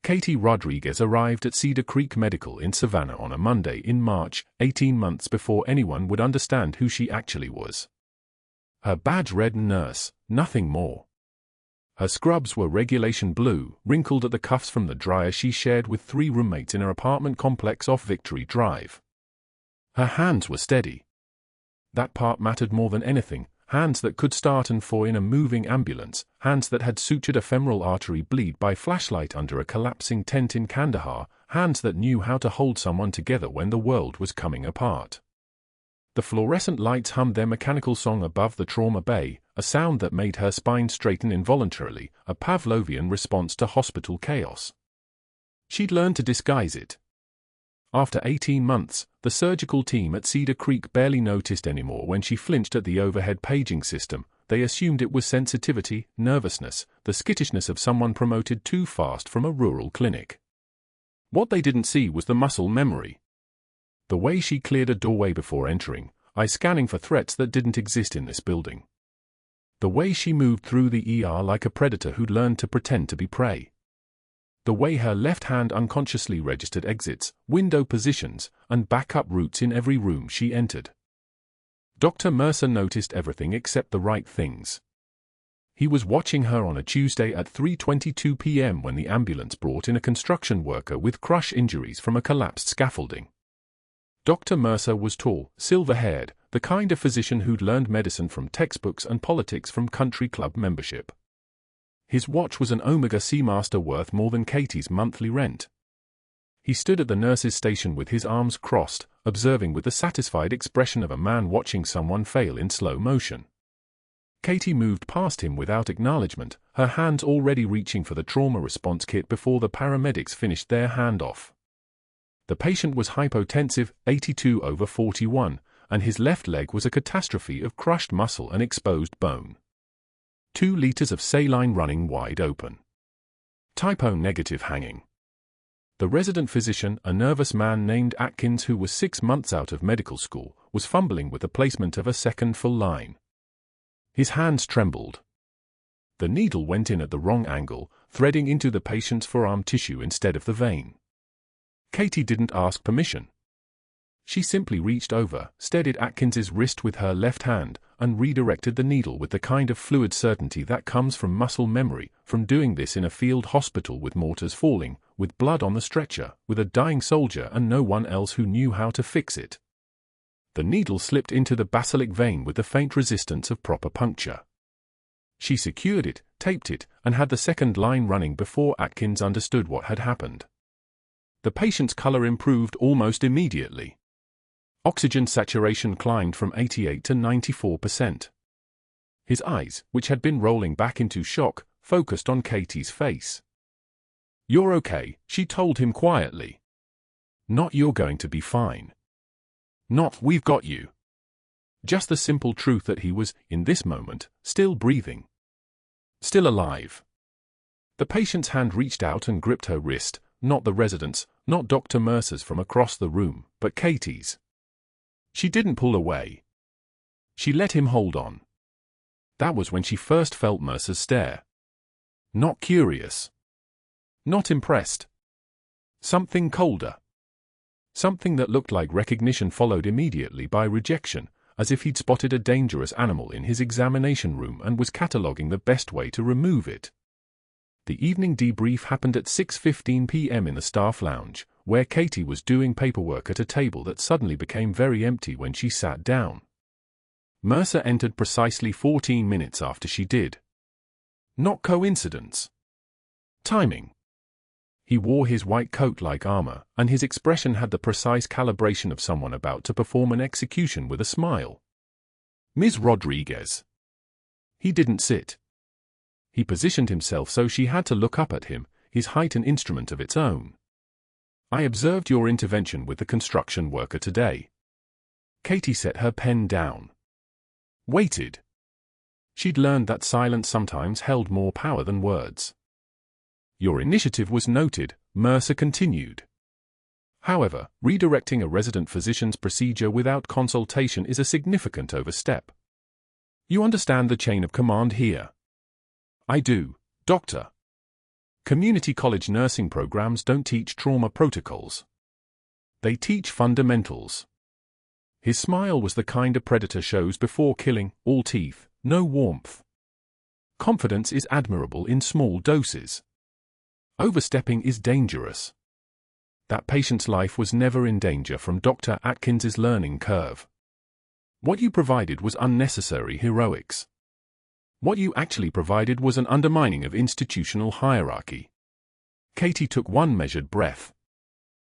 Katie Rodriguez arrived at Cedar Creek Medical in Savannah on a Monday in March, 18 months before anyone would understand who she actually was. Her badge read nurse, nothing more. Her scrubs were regulation blue, wrinkled at the cuffs from the dryer she shared with 3 roommates in her apartment complex off Victory Drive. Her hands were steady. That part mattered more than anything. Hands that could start and fall in a moving ambulance, hands that had sutured a femoral artery bleed by flashlight under a collapsing tent in Kandahar, hands that knew how to hold someone together when the world was coming apart. The fluorescent lights hummed their mechanical song above the trauma bay, a sound that made her spine straighten involuntarily, a Pavlovian response to hospital chaos. She'd learned to disguise it. After 18 months, the surgical team at Cedar Creek barely noticed anymore when she flinched at the overhead paging system. They assumed it was sensitivity, nervousness, the skittishness of someone promoted too fast from a rural clinic. What they didn't see was the muscle memory. The way she cleared a doorway before entering, eye scanning for threats that didn't exist in this building. The way she moved through the ER like a predator who'd learned to pretend to be prey. The way her left hand unconsciously registered exits, window positions, and backup routes in every room she entered. Dr. Mercer noticed everything except the right things. He was watching her on a Tuesday at 3:22 p.m. when the ambulance brought in a construction worker with crush injuries from a collapsed scaffolding. Dr. Mercer was tall, silver-haired, the kind of physician who'd learned medicine from textbooks and politics from country club membership. His watch was an Omega Seamaster worth more than Katie's monthly rent. He stood at the nurse's station with his arms crossed, observing with the satisfied expression of a man watching someone fail in slow motion. Katie moved past him without acknowledgement, her hands already reaching for the trauma response kit before the paramedics finished their handoff. The patient was hypotensive, 82/41, and his left leg was a catastrophe of crushed muscle and exposed bone. 2 liters of saline running wide open. Typo negative hanging. The resident physician, a nervous man named Atkins who was 6 months out of medical school, was fumbling with the placement of a second full line. His hands trembled. The needle went in at the wrong angle, threading into the patient's forearm tissue instead of the vein. Katie didn't ask permission. She simply reached over, steadied Atkins's wrist with her left hand, and redirected the needle with the kind of fluid certainty that comes from muscle memory, from doing this in a field hospital with mortars falling, with blood on the stretcher, with a dying soldier and no one else who knew how to fix it. The needle slipped into the basilic vein with the faint resistance of proper puncture. She secured it, taped it, and had the second line running before Atkins understood what had happened. The patient's color improved almost immediately. Oxygen saturation climbed from 88 to 94%. His eyes, which had been rolling back into shock, focused on Katie's face. "You're okay," she told him quietly. "Not you're going to be fine. Not we've got you." Just the simple truth that he was, in this moment, still breathing. Still alive. The patient's hand reached out and gripped her wrist, not the resident's, not Dr. Mercer's from across the room, but Katie's. She didn't pull away. She let him hold on. That was when she first felt Mercer's stare. Not curious. Not impressed. Something colder. Something that looked like recognition followed immediately by rejection, as if he'd spotted a dangerous animal in his examination room and was cataloguing the best way to remove it. The evening debrief happened at 6:15 p.m. in the staff lounge, where Katie was doing paperwork at a table that suddenly became very empty when she sat down. Mercer entered precisely 14 minutes after she did. Not coincidence. Timing. He wore his white coat like armor, and his expression had the precise calibration of someone about to perform an execution with a smile. "Ms. Rodriguez." He didn't sit. He positioned himself so she had to look up at him, his height an instrument of its own. "I observed your intervention with the construction worker today." Katie set her pen down. Waited. She'd learned that silence sometimes held more power than words. "Your initiative was noted," Mercer continued. "However, redirecting a resident physician's procedure without consultation is a significant overstep. You understand the chain of command here?" "I do, Doctor." Community college nursing programs don't teach trauma protocols. They teach fundamentals. His smile was the kind a predator shows before killing, all teeth, no warmth. Confidence is admirable in small doses. Overstepping is dangerous. That patient's life was never in danger from Dr. Atkins's learning curve. What you provided was unnecessary heroics. What you actually provided was an undermining of institutional hierarchy. Katie took one measured breath.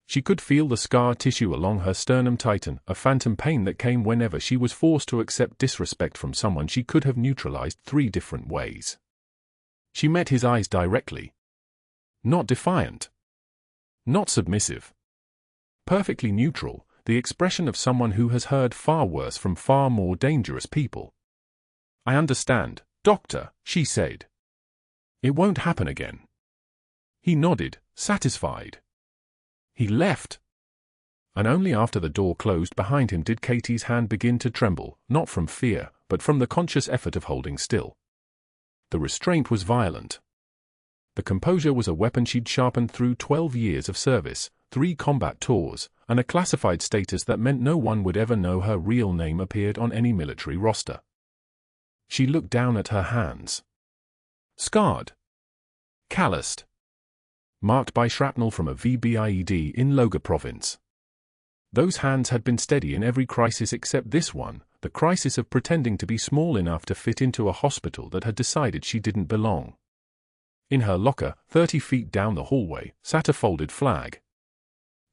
She could feel the scar tissue along her sternum tighten, a phantom pain that came whenever she was forced to accept disrespect from someone she could have neutralized 3 different ways. She met his eyes directly. Not defiant. Not submissive. Perfectly neutral, the expression of someone who has heard far worse from far more dangerous people. "I understand, Doctor," she said. "It won't happen again." He nodded, satisfied. He left. And only after the door closed behind him did Katie's hand begin to tremble, not from fear, but from the conscious effort of holding still. The restraint was violent. The composure was a weapon she'd sharpened through 12 years of service, 3 combat tours, and a classified status that meant no one would ever know her real name appeared on any military roster. She looked down at her hands. Scarred. Calloused. Marked by shrapnel from a VBIED in Loga province. Those hands had been steady in every crisis except this one, the crisis of pretending to be small enough to fit into a hospital that had decided she didn't belong. In her locker, 30 feet down the hallway, sat a folded flag.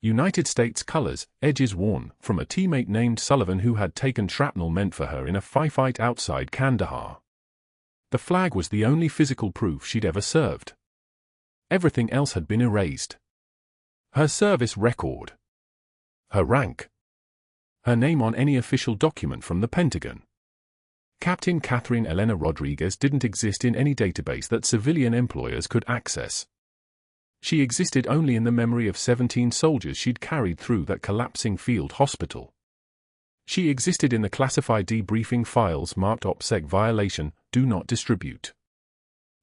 United States colors, edges worn, from a teammate named Sullivan who had taken shrapnel meant for her in a firefight outside Kandahar. The flag was the only physical proof she'd ever served. Everything else had been erased. Her service record. Her rank. Her name on any official document from the Pentagon. Captain Catherine Elena Rodriguez didn't exist in any database that civilian employers could access. She existed only in the memory of 17 soldiers she'd carried through that collapsing field hospital. She existed in the classified debriefing files marked OPSEC violation, do not distribute.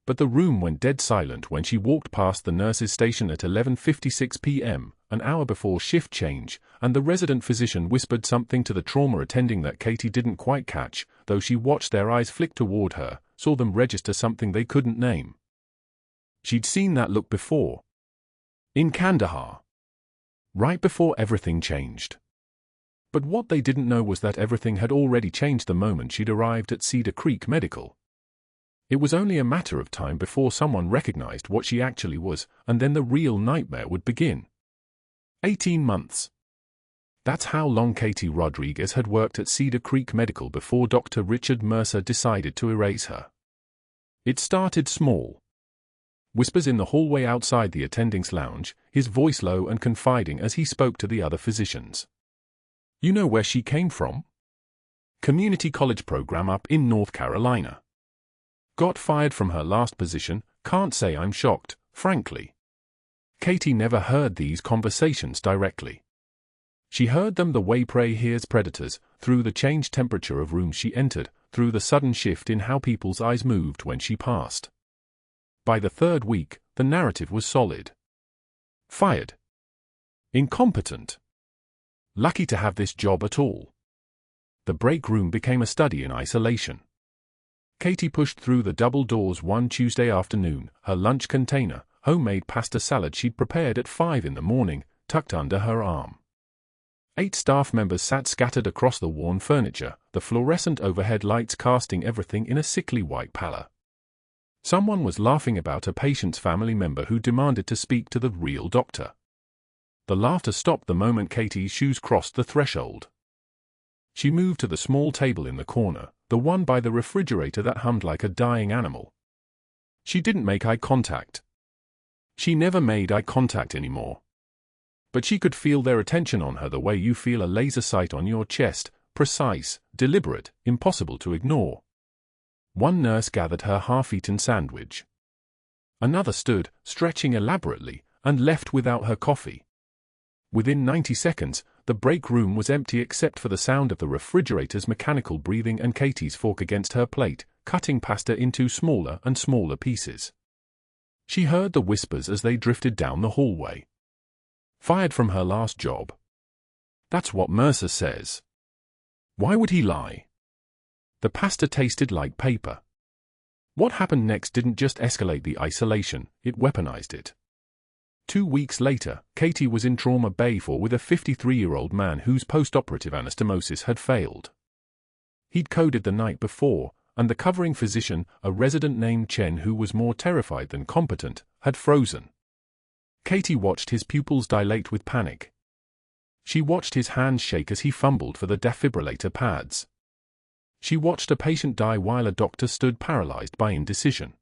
But the room went dead silent when she walked past the nurse's station at 11:56 p.m., an hour before shift change, and the resident physician whispered something to the trauma attending that Katie didn't quite catch, though she watched their eyes flick toward her, saw them register something they couldn't name. She'd seen that look before. In Kandahar. Right before everything changed. But what they didn't know was that everything had already changed the moment she'd arrived at Cedar Creek Medical. It was only a matter of time before someone recognized what she actually was, and then the real nightmare would begin. 18 months. That's how long Katie Rodriguez had worked at Cedar Creek Medical before Dr. Richard Mercer decided to erase her. It started small. Whispers in the hallway outside the attendings' lounge, his voice low and confiding as he spoke to the other physicians. "You know where she came from? Community college program up in North Carolina. Got fired from her last position, can't say I'm shocked, frankly." Katie never heard these conversations directly. She heard them the way prey hears predators, through the changed temperature of rooms she entered, through the sudden shift in how people's eyes moved when she passed. By the 3rd week, the narrative was solid. Fired. Incompetent. Lucky to have this job at all. The break room became a study in isolation. Katie pushed through the double doors one Tuesday afternoon, her lunch container, homemade pasta salad she'd prepared at 5 in the morning, tucked under her arm. 8 staff members sat scattered across the worn furniture, the fluorescent overhead lights casting everything in a sickly white pallor. Someone was laughing about a patient's family member who demanded to speak to the real doctor. The laughter stopped the moment Katie's shoes crossed the threshold. She moved to the small table in the corner, the one by the refrigerator that hummed like a dying animal. She didn't make eye contact. She never made eye contact anymore. But she could feel their attention on her the way you feel a laser sight on your chest, precise, deliberate, impossible to ignore. One nurse gathered her half-eaten sandwich. Another stood, stretching elaborately, and left without her coffee. Within 90 seconds, the break room was empty except for the sound of the refrigerator's mechanical breathing and Katie's fork against her plate, cutting pasta into smaller and smaller pieces. She heard the whispers as they drifted down the hallway. Fired from her last job. That's what Mercer says. Why would he lie? The pasta tasted like paper. What happened next didn't just escalate the isolation, it weaponized it. 2 weeks later, Katie was in trauma bay 4 with a 53-year-old man whose post-operative anastomosis had failed. He'd coded the night before, and the covering physician, a resident named Chen who was more terrified than competent, had frozen. Katie watched his pupils dilate with panic. She watched his hands shake as he fumbled for the defibrillator pads. She watched a patient die while a doctor stood paralyzed by indecision.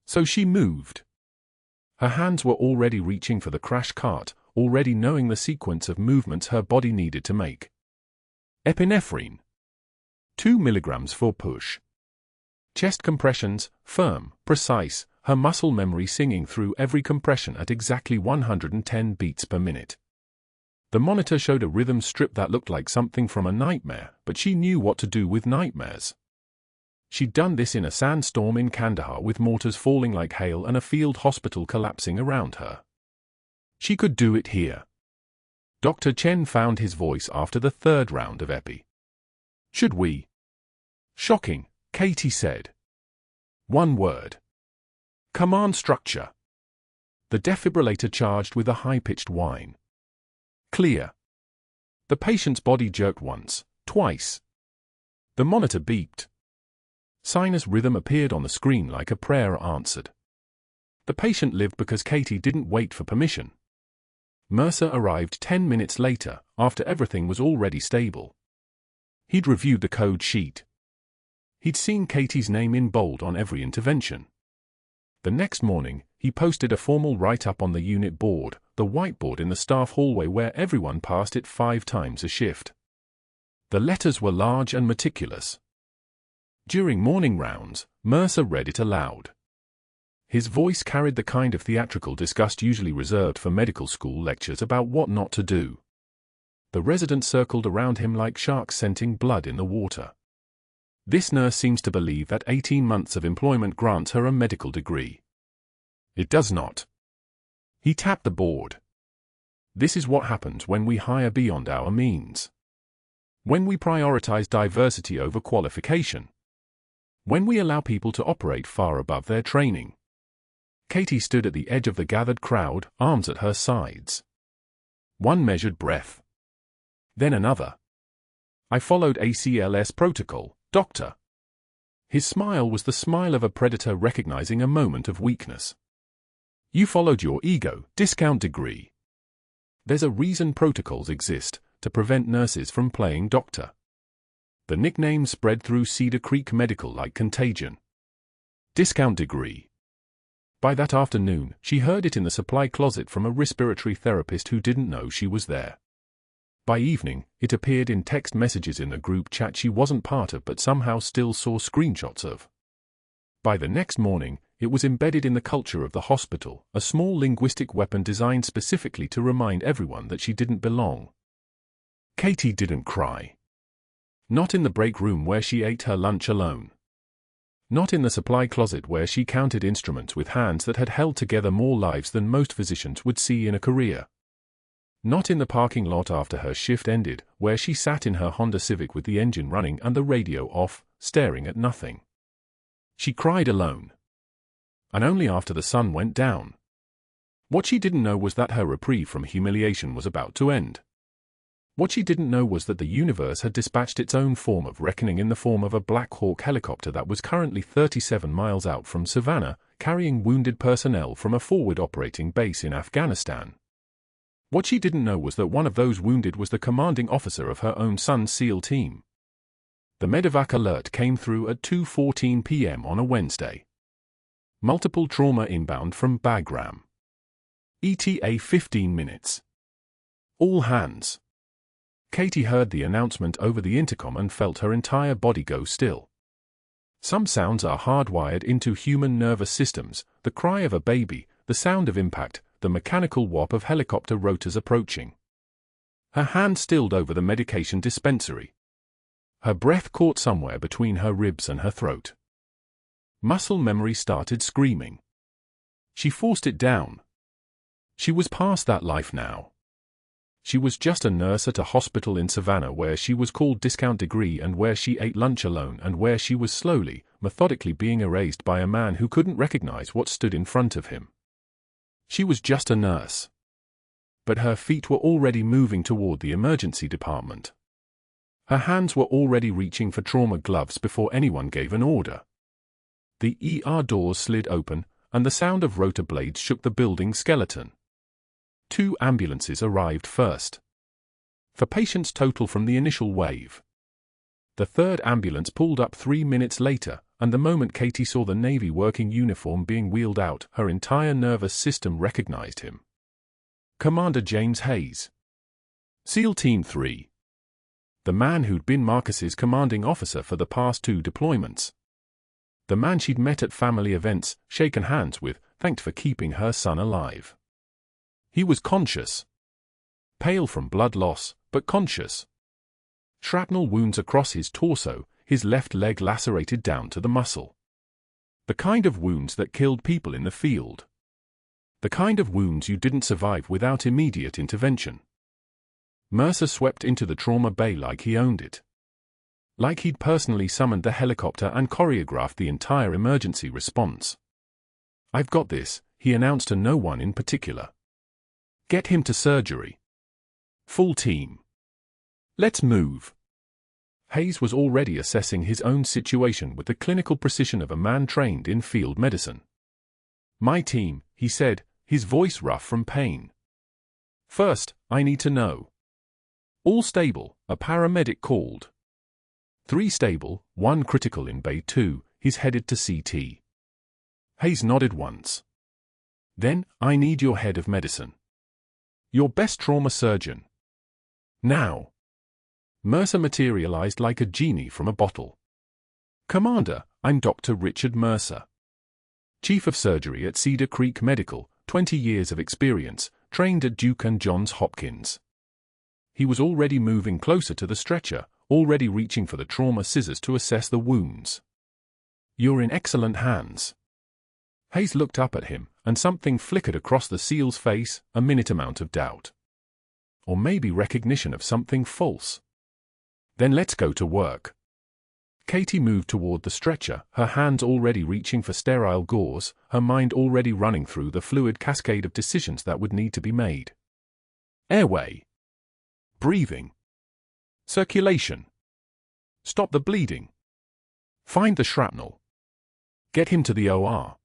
So she moved. Her hands were already reaching for the crash cart, already knowing the sequence of movements her body needed to make. Epinephrine. 2 milligrams for push. Chest compressions, firm, precise, her muscle memory singing through every compression at exactly 110 beats per minute. The monitor showed a rhythm strip that looked like something from a nightmare, but she knew what to do with nightmares. She'd done this in a sandstorm in Kandahar with mortars falling like hail and a field hospital collapsing around her. She could do it here. Dr. Chen found his voice after the 3rd round of epi. Should we? Shocking, Katie said. One word. Command structure. The defibrillator charged with a high-pitched whine. Clear. The patient's body jerked once, twice. The monitor beeped. Sinus rhythm appeared on the screen like a prayer answered. The patient lived because Katie didn't wait for permission. Mercer arrived 10 minutes later, after everything was already stable. He'd reviewed the code sheet. He'd seen Katie's name in bold on every intervention. The next morning, he posted a formal write-up on the unit board, the whiteboard in the staff hallway where everyone passed it 5 times a shift. The letters were large and meticulous. During morning rounds, Mercer read it aloud. His voice carried the kind of theatrical disgust usually reserved for medical school lectures about what not to do. The residents circled around him like sharks scenting blood in the water. This nurse seems to believe that 18 months of employment grants her a medical degree. It does not. He tapped the board. This is what happens when we hire beyond our means. When we prioritize diversity over qualification. When we allow people to operate far above their training. Katie stood at the edge of the gathered crowd, arms at her sides. One measured breath. Then another. I followed ACLS protocol, doctor. His smile was the smile of a predator recognizing a moment of weakness. You followed your ego, discount degree. There's a reason protocols exist, to prevent nurses from playing doctor. The nickname spread through Cedar Creek Medical like contagion. Discount degree. By that afternoon, she heard it in the supply closet from a respiratory therapist who didn't know she was there. By evening, it appeared in text messages in the group chat she wasn't part of but somehow still saw screenshots of. By the next morning, it was embedded in the culture of the hospital, a small linguistic weapon designed specifically to remind everyone that she didn't belong. Katie didn't cry. Not in the break room where she ate her lunch alone. Not in the supply closet where she counted instruments with hands that had held together more lives than most physicians would see in a career. Not in the parking lot after her shift ended, where she sat in her Honda Civic with the engine running and the radio off, staring at nothing. She cried alone. And only after the sun went down. What she didn't know was that her reprieve from humiliation was about to end. What she didn't know was that the universe had dispatched its own form of reckoning in the form of a Black Hawk helicopter that was currently 37 miles out from Savannah, carrying wounded personnel from a forward operating base in Afghanistan. What she didn't know was that one of those wounded was the commanding officer of her own son's SEAL team. The medevac alert came through at 2:14 p.m. on a Wednesday. Multiple trauma inbound from Bagram. ETA 15 minutes. All hands. Katie heard the announcement over the intercom and felt her entire body go still. Some sounds are hardwired into human nervous systems, the cry of a baby, the sound of impact, the mechanical whop of helicopter rotors approaching. Her hand stilled over the medication dispensary. Her breath caught somewhere between her ribs and her throat. Muscle memory started screaming. She forced it down. She was past that life now. She was just a nurse at a hospital in Savannah where she was called discount degree and where she ate lunch alone and where she was slowly, methodically being erased by a man who couldn't recognize what stood in front of him. She was just a nurse. But her feet were already moving toward the emergency department. Her hands were already reaching for trauma gloves before anyone gave an order. The ER doors slid open, and the sound of rotor blades shook the building skeleton. 2 ambulances arrived first. For patients total from the initial wave. The 3rd ambulance pulled up 3 minutes later, and the moment Katie saw the Navy working uniform being wheeled out, her entire nervous system recognized him. Commander James Hayes. SEAL Team 3. The man who'd been Marcus's commanding officer for the past 2 deployments. The man she'd met at family events, shaken hands with, thanked for keeping her son alive. He was conscious. Pale from blood loss, but conscious. Shrapnel wounds across his torso, his left leg lacerated down to the muscle. The kind of wounds that killed people in the field. The kind of wounds you didn't survive without immediate intervention. Mercer swept into the trauma bay like he owned it. Like he'd personally summoned the helicopter and choreographed the entire emergency response. "I've got this," he announced to no one in particular. "Get him to surgery. Full team. Let's move." Hayes was already assessing his own situation with the clinical precision of a man trained in field medicine. "My team," he said, his voice rough from pain. "First, I need to know." "All stable," a paramedic called. 3 stable, 1 critical in Bay 2, he's headed to CT. Hayes nodded once. "Then, I need your head of medicine. Your best trauma surgeon. Now." Mercer materialized like a genie from a bottle. "Commander, I'm Dr. Richard Mercer. Chief of Surgery at Cedar Creek Medical, 20 years of experience, trained at Duke and Johns Hopkins." He was already moving closer to the stretcher, already reaching for the trauma scissors to assess the wounds. "You're in excellent hands." Hayes looked up at him, and something flickered across the SEAL's face, a minute amount of doubt. Or maybe recognition of something false. "Then let's go to work." Katie moved toward the stretcher, her hands already reaching for sterile gauze, her mind already running through the fluid cascade of decisions that would need to be made. Airway. Breathing. Circulation. Stop the bleeding. Find the shrapnel. Get him to the OR.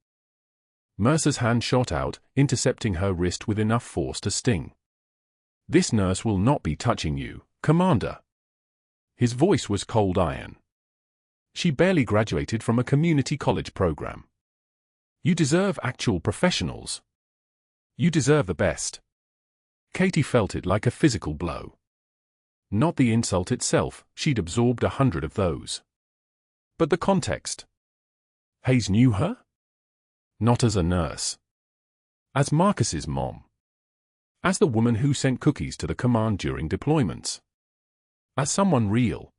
Mercer's hand shot out, intercepting her wrist with enough force to sting. "This nurse will not be touching you, Commander." His voice was cold iron. "She barely graduated from a community college program. You deserve actual professionals. You deserve the best." Katie felt it like a physical blow. Not the insult itself, she'd absorbed 100 of those. But the context. Hayes knew her? Not as a nurse. As Marcus's mom. As the woman who sent cookies to the command during deployments. As someone real.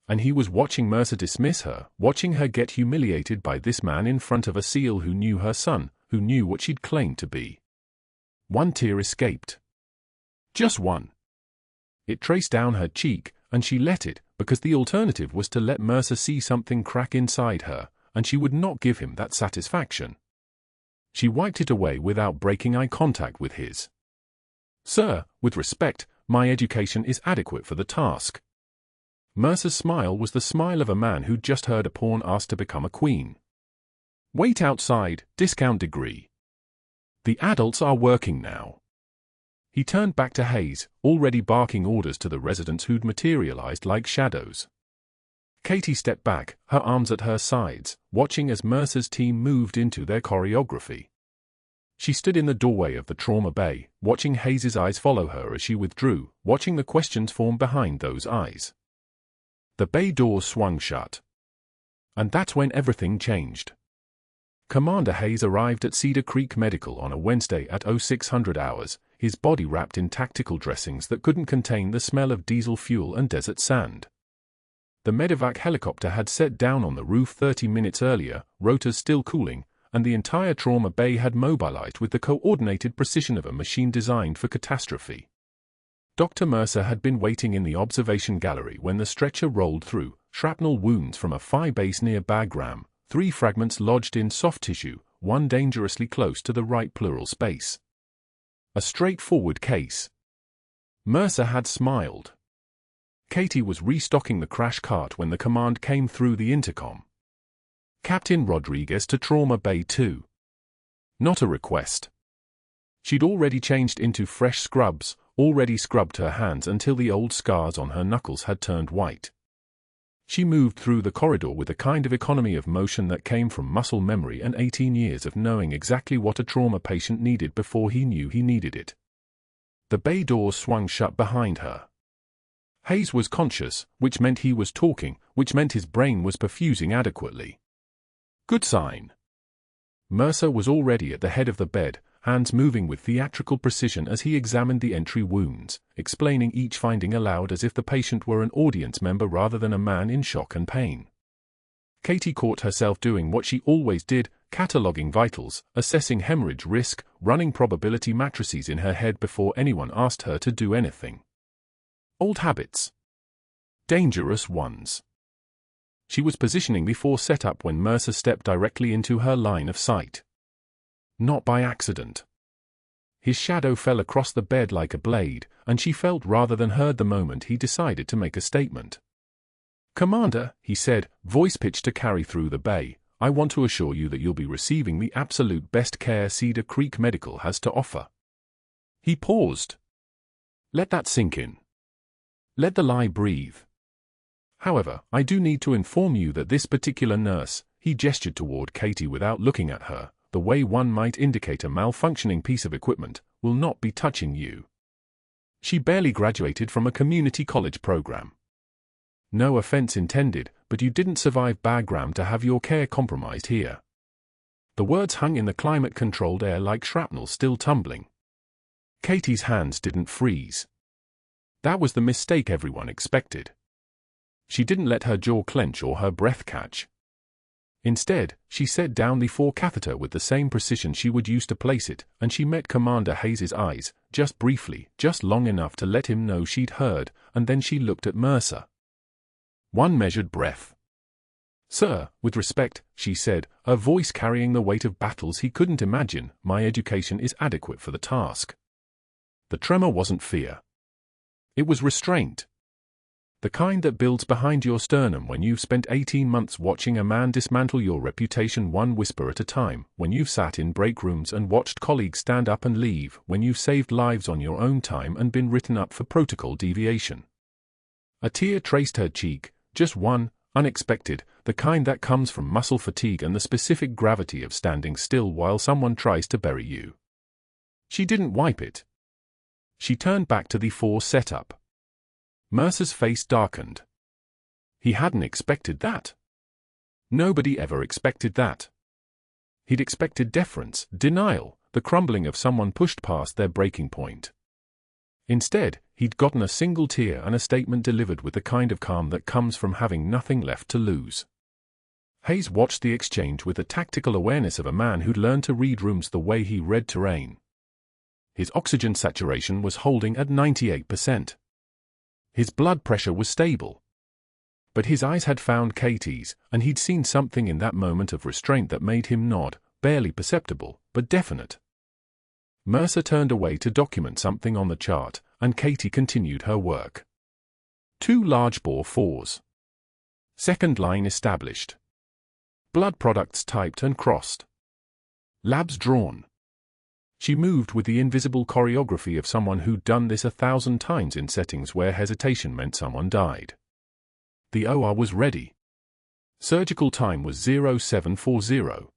And he was watching Mercer dismiss her, watching her get humiliated by this man in front of a SEAL who knew her son, who knew what she'd claimed to be. One tear escaped. Just one. It traced down her cheek, and she let it, because the alternative was to let Mercer see something crack inside her, and she would not give him that satisfaction. She wiped it away without breaking eye contact with his. "Sir, with respect, my education is adequate for the task." Mercer's smile was the smile of a man who'd just heard a pawn asked to become a queen. "Wait outside, discount degree. The adults are working now." He turned back to Hayes, already barking orders to the residents who'd materialized like shadows. Katie stepped back, her arms at her sides, watching as Mercer's team moved into their choreography. She stood in the doorway of the trauma bay, watching Hayes's eyes follow her as she withdrew, watching the questions form behind those eyes. The bay doors swung shut. And that's when everything changed. Commander Hayes arrived at Cedar Creek Medical on a Wednesday at 0600 hours, his body wrapped in tactical dressings that couldn't contain the smell of diesel fuel and desert sand. The medevac helicopter had set down on the roof 30 minutes earlier, rotors still cooling, and the entire trauma bay had mobilized with the coordinated precision of a machine designed for catastrophe. Dr. Mercer had been waiting in the observation gallery when the stretcher rolled through, shrapnel wounds from a phi base near Bagram, 3 fragments lodged in soft tissue, 1 dangerously close to the right pleural space. A straightforward case. Mercer had smiled. Katie was restocking the crash cart when the command came through the intercom. Captain Rodriguez to Trauma Bay 2. Not a request. She'd already changed into fresh scrubs, already scrubbed her hands until the old scars on her knuckles had turned white. She moved through the corridor with a kind of economy of motion that came from muscle memory and 18 years of knowing exactly what a trauma patient needed before he knew he needed it. The bay doors swung shut behind her. Hayes was conscious, which meant he was talking, which meant his brain was perfusing adequately. Good sign. Mercer was already at the head of the bed, hands moving with theatrical precision as he examined the entry wounds, explaining each finding aloud as if the patient were an audience member rather than a man in shock and pain. Katie caught herself doing what she always did, cataloging vitals, assessing hemorrhage risk, running probability matrices in her head before anyone asked her to do anything. Old habits. Dangerous ones. She was positioning before setup when Mercer stepped directly into her line of sight. Not by accident. His shadow fell across the bed like a blade, and she felt rather than heard the moment he decided to make a statement. "Commander," he said, voice pitched to carry through the bay, "I want to assure you that you'll be receiving the absolute best care Cedar Creek Medical has to offer." He paused. Let that sink in. Let the lie breathe. "However, I do need to inform you that this particular nurse," he gestured toward Katie without looking at her, the way one might indicate a malfunctioning piece of equipment, "will not be touching you. She barely graduated from a community college program. No offense intended, but you didn't survive Bagram to have your care compromised here." The words hung in the climate-controlled air like shrapnel still tumbling. Katie's hands didn't freeze. That was the mistake everyone expected. She didn't let her jaw clench or her breath catch. Instead, she set down the forecatheter with the same precision she would use to place it, and she met Commander Hayes's eyes, just briefly, just long enough to let him know she'd heard, and then she looked at Mercer. One measured breath. "Sir, with respect," she said, her voice carrying the weight of battles he couldn't imagine, "my education is adequate for the task." The tremor wasn't fear. It was restraint. The kind that builds behind your sternum when you've spent 18 months watching a man dismantle your reputation one whisper at a time, when you've sat in break rooms and watched colleagues stand up and leave, when you've saved lives on your own time and been written up for protocol deviation. A tear traced her cheek, just one, unexpected, the kind that comes from muscle fatigue and the specific gravity of standing still while someone tries to bury you. She didn't wipe it. She turned back to the 4 setup. Mercer's face darkened. He hadn't expected that. Nobody ever expected that. He'd expected deference, denial, the crumbling of someone pushed past their breaking point. Instead, he'd gotten a single tear and a statement delivered with the kind of calm that comes from having nothing left to lose. Hayes watched the exchange with the tactical awareness of a man who'd learned to read rooms the way he read terrain. His oxygen saturation was holding at 98%. His blood pressure was stable. But his eyes had found Katie's, and he'd seen something in that moment of restraint that made him nod, barely perceptible, but definite. Mercer turned away to document something on the chart, and Katie continued her work. 2 large-bore 4s. Second line established. Blood products typed and crossed. Labs drawn. She moved with the invisible choreography of someone who'd done this 1,000 times in settings where hesitation meant someone died. The OR was ready. Surgical time was 0740.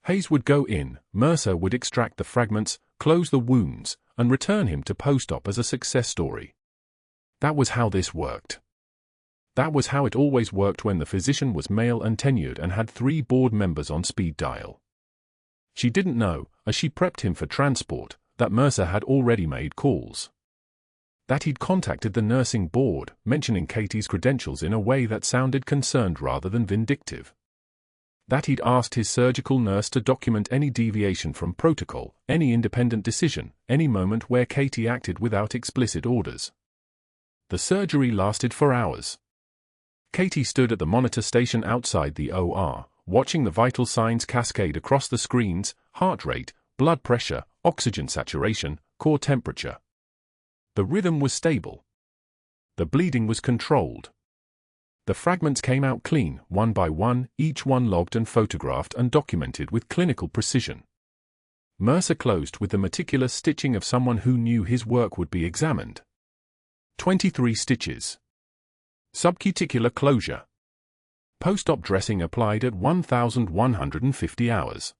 Hayes would go in, Mercer would extract the fragments, close the wounds, and return him to post-op as a success story. That was how this worked. That was how it always worked when the physician was male and tenured and had 3 board members on speed dial. She didn't know, as she prepped him for transport, that Mercer had already made calls. That he'd contacted the nursing board, mentioning Katie's credentials in a way that sounded concerned rather than vindictive. That he'd asked his surgical nurse to document any deviation from protocol, any independent decision, any moment where Katie acted without explicit orders. The surgery lasted for hours. Katie stood at the monitor station outside the OR, watching the vital signs cascade across the screens: heart rate, blood pressure, oxygen saturation, core temperature. The rhythm was stable. The bleeding was controlled. The fragments came out clean, one by one, each one logged and photographed and documented with clinical precision. Mercer closed with the meticulous stitching of someone who knew his work would be examined. 23 stitches. Subcuticular closure. Post-op dressing applied at 1,150 hours.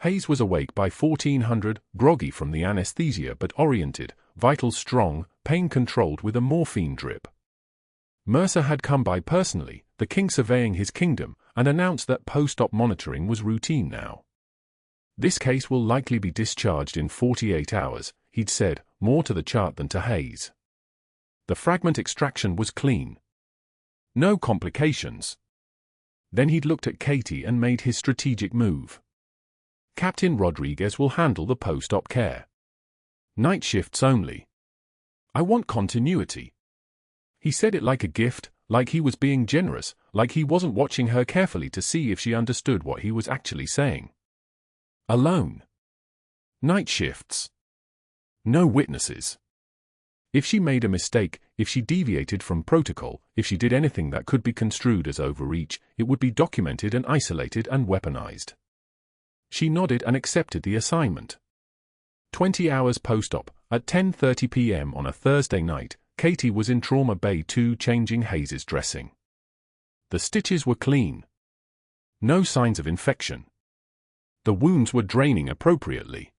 Hayes was awake by 1400, groggy from the anesthesia but oriented, vitals strong, pain controlled with a morphine drip. Mercer had come by personally, the king surveying his kingdom, and announced that post-op monitoring was routine now. This case will likely be discharged in 48 hours, he'd said, more to the chart than to Hayes. The fragment extraction was clean. No complications. Then he'd looked at Katie and made his strategic move. Captain Rodriguez will handle the post-op care. Night shifts only. I want continuity. He said it like a gift, like he was being generous, like he wasn't watching her carefully to see if she understood what he was actually saying. Alone. Night shifts. No witnesses. If she made a mistake, if she deviated from protocol, if she did anything that could be construed as overreach, it would be documented and isolated and weaponized. She nodded and accepted the assignment. 20 hours post-op, at 10:30 p.m. on a Thursday night, Katie was in Trauma Bay 2 changing Hayes's dressing. The stitches were clean. No signs of infection. The wounds were draining appropriately.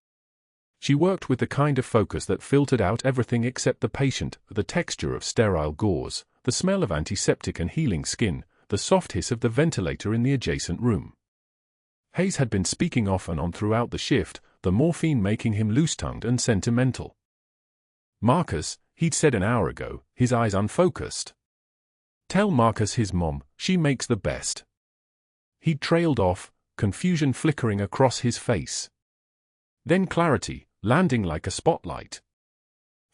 She worked with the kind of focus that filtered out everything except the patient, the texture of sterile gauze, the smell of antiseptic and healing skin, the soft hiss of the ventilator in the adjacent room. Hayes had been speaking off and on throughout the shift, the morphine making him loose-tongued and sentimental. Marcus, he'd said an hour ago, his eyes unfocused. Tell Marcus his mom, she makes the best. He'd trailed off, confusion flickering across his face. Then clarity, landing like a spotlight.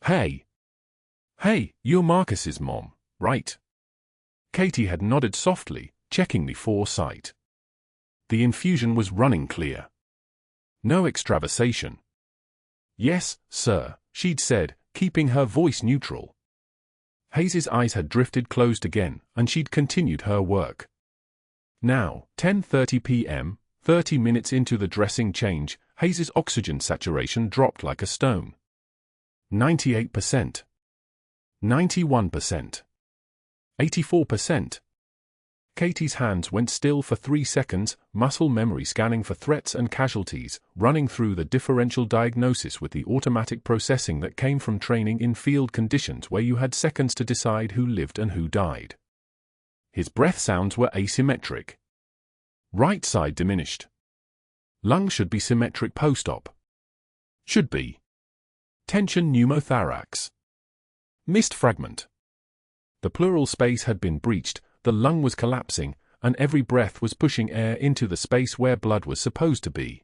Hey, you're Marcus's mom, right? Katie had nodded softly, checking the foresight. The infusion was running clear. No extravasation. Yes, sir, she'd said, keeping her voice neutral. Hayes's eyes had drifted closed again, and she'd continued her work. Now, 10:30 p.m., 30 minutes into the dressing change, Hayes's oxygen saturation dropped like a stone. 98%. 91%. 84%. Katie's hands went still for 3 seconds, muscle memory scanning for threats and casualties, running through the differential diagnosis with the automatic processing that came from training in field conditions where you had seconds to decide who lived and who died. His breath sounds were asymmetric. Right side diminished. Lung should be symmetric post-op. Should be. Tension pneumothorax. Missed fragment. The pleural space had been breached, the lung was collapsing, and every breath was pushing air into the space where blood was supposed to be.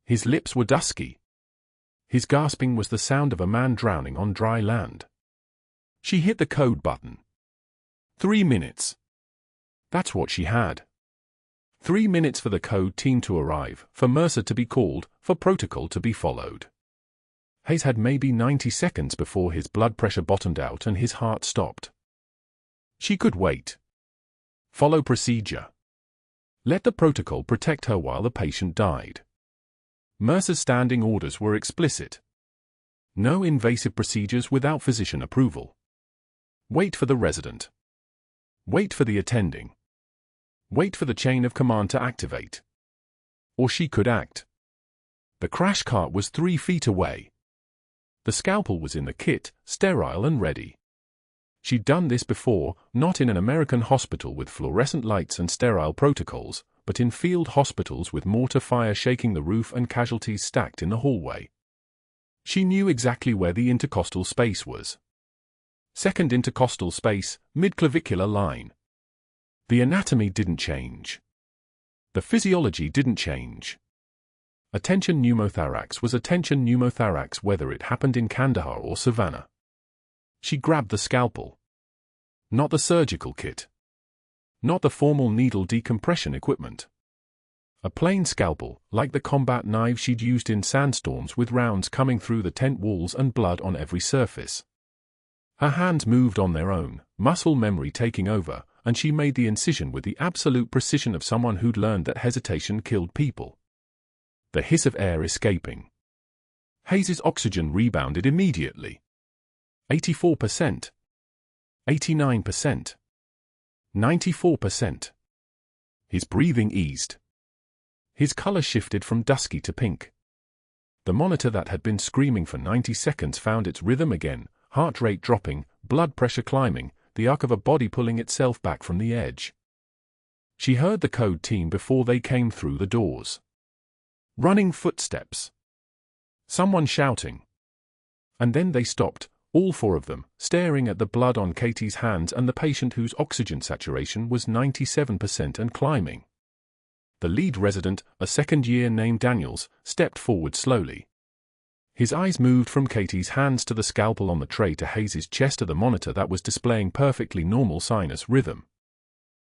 His lips were dusky. His gasping was the sound of a man drowning on dry land. She hit the code button. 3 minutes. That's what she had. 3 minutes for the code team to arrive, for Mercer to be called, for protocol to be followed. Hayes had maybe 90 seconds before his blood pressure bottomed out and his heart stopped. She could wait. Follow procedure. Let the protocol protect her while the patient died. Mercer's standing orders were explicit. No invasive procedures without physician approval. Wait for the resident. Wait for the attending. Wait for the chain of command to activate. Or she could act. The crash cart was 3 feet away. The scalpel was in the kit, sterile and ready. She'd done this before, not in an American hospital with fluorescent lights and sterile protocols, but in field hospitals with mortar fire shaking the roof and casualties stacked in the hallway. She knew exactly where the intercostal space was. Second intercostal space, mid-clavicular line. The anatomy didn't change. The physiology didn't change. Attention pneumothorax was attention pneumothorax whether it happened in Kandahar or Savannah. She grabbed the scalpel. Not the surgical kit. Not the formal needle decompression equipment. A plain scalpel, like the combat knives she'd used in sandstorms with rounds coming through the tent walls and blood on every surface. Her hands moved on their own, muscle memory taking over, and she made the incision with the absolute precision of someone who'd learned that hesitation killed people. The hiss of air escaping. Hayes's oxygen rebounded immediately. 84%. 89%. 94%. His breathing eased. His color shifted from dusky to pink. The monitor that had been screaming for 90 seconds found its rhythm again, heart rate dropping, blood pressure climbing, the arc of a body pulling itself back from the edge. She heard the code team before they came through the doors. Running footsteps. Someone shouting. And then they stopped, all four of them, staring at the blood on Katie's hands and the patient whose oxygen saturation was 97% and climbing. The lead resident, a second-year named Daniels, stepped forward slowly. His eyes moved from Katie's hands to the scalpel on the tray to Hayes's chest to the monitor that was displaying perfectly normal sinus rhythm.